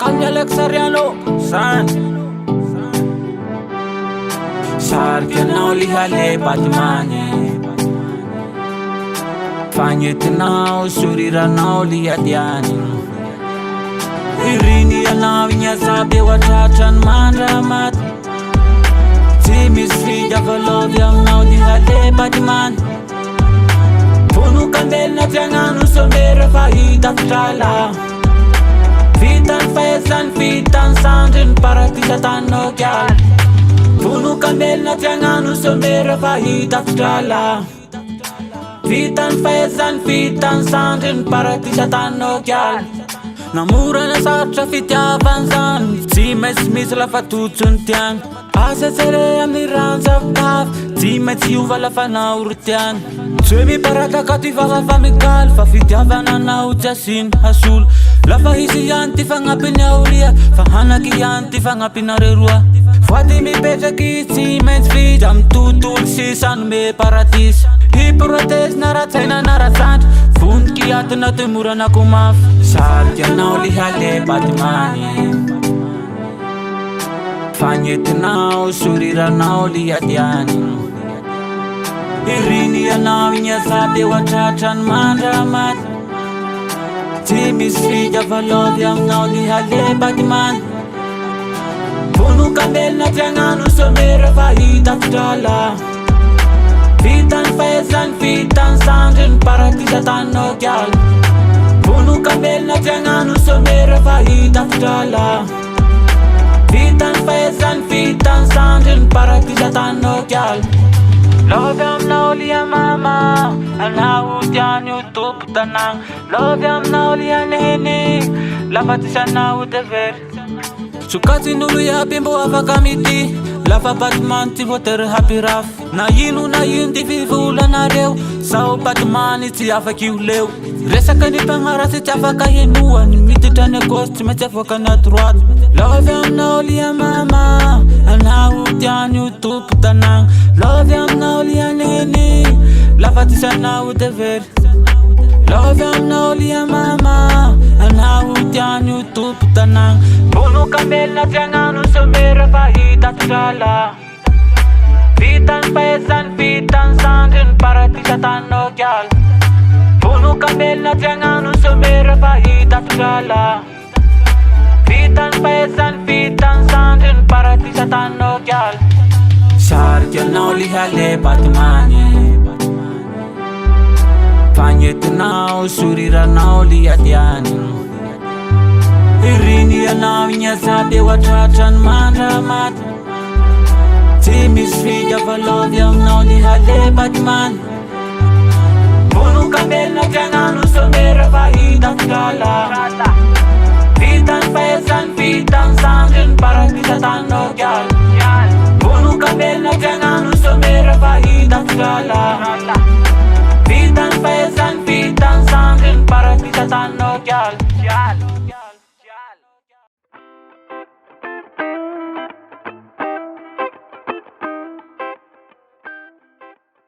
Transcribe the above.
Kanya Alexariano San Sarkanao lihale Batmani Fanyetinao suriranao liadiani Irini anao inyazabe watratran mandramat Tsy misy fidiavalovy aminao lihale Batmani Vonokambelina tiagnano somera fahita fitrala Vitan faezan vitan sandrin paratisa tanao kial Vonokambelina tiagnano somera fahita fitrala Vitan faezan vitan sandrin paratisa tanao kial Namora na saratra fitiavan zany Tsy maintsy misy lafa totsony tiany Asa tsere amin'ny ranjavitavy Tsy maintsy ova lafa naory tiany Tsy hoe miparataka ty fa mikaly Fa fitiavana nao tsy asiny hasolo Lafa izy ihany ty fagnampiny aoria Fa hanaky ihany ty fagnampina reroa Voaty mipetraky tsy maintsy vita Amy tontolo sisanome paradisa Hiprotesy naratsaina naratsandry Voniky atona toy morana ko mafy Sarika anao lihale Batmani Fanyetinao suriranao liadiani Irini anao inyazabe watratran mandramat Tsy misy fidiavalovy aminao lihale Batmani Vonokambelina tiagnano somera fahita fitrala Vitan faezan vitan sandrin paratisa tanao kial Vonokambelina tiagnano somera fahita fitrala Vitan faezan vitan sandrin paratisa tanao kial Lovy aminao liha mama Anao tiany ho tompo tanagna Lovy aminao liha neny Lafa tisanao devery Sokatsin'olo iaby mbo afaka mity Lafa Batmani tsy voatery hampirafy Na ino ty fivolanareo Sao Batmani tsy afaky ho leo Resaka ny mpagnaratsy tsy afaka henoany Miditra ny gauche tsy maintsy avoaka na droite Lovy aminao liha mama Anao tiany ho tompo tanagna Lovy aminao liha neny Lafa tisanao devery Lovy aminao liha mama Anao tiany ho tompo tanagna Vonokambelina tiagnano somera fahita fitrala Vitan faezan vitan sandrin paratisa tanao kial Vonokambelina tiagnano somera fahita fitrala Vitan faezan vitan sandrin paratisa tanao kial Sarika anao lihale Batmani Fanyetinao suriranao liadiani Irini anao inyazabe watratran mandramat Tsy misy fidiavalovy aminao lihale Batmani Vonokambelina tiagnano somera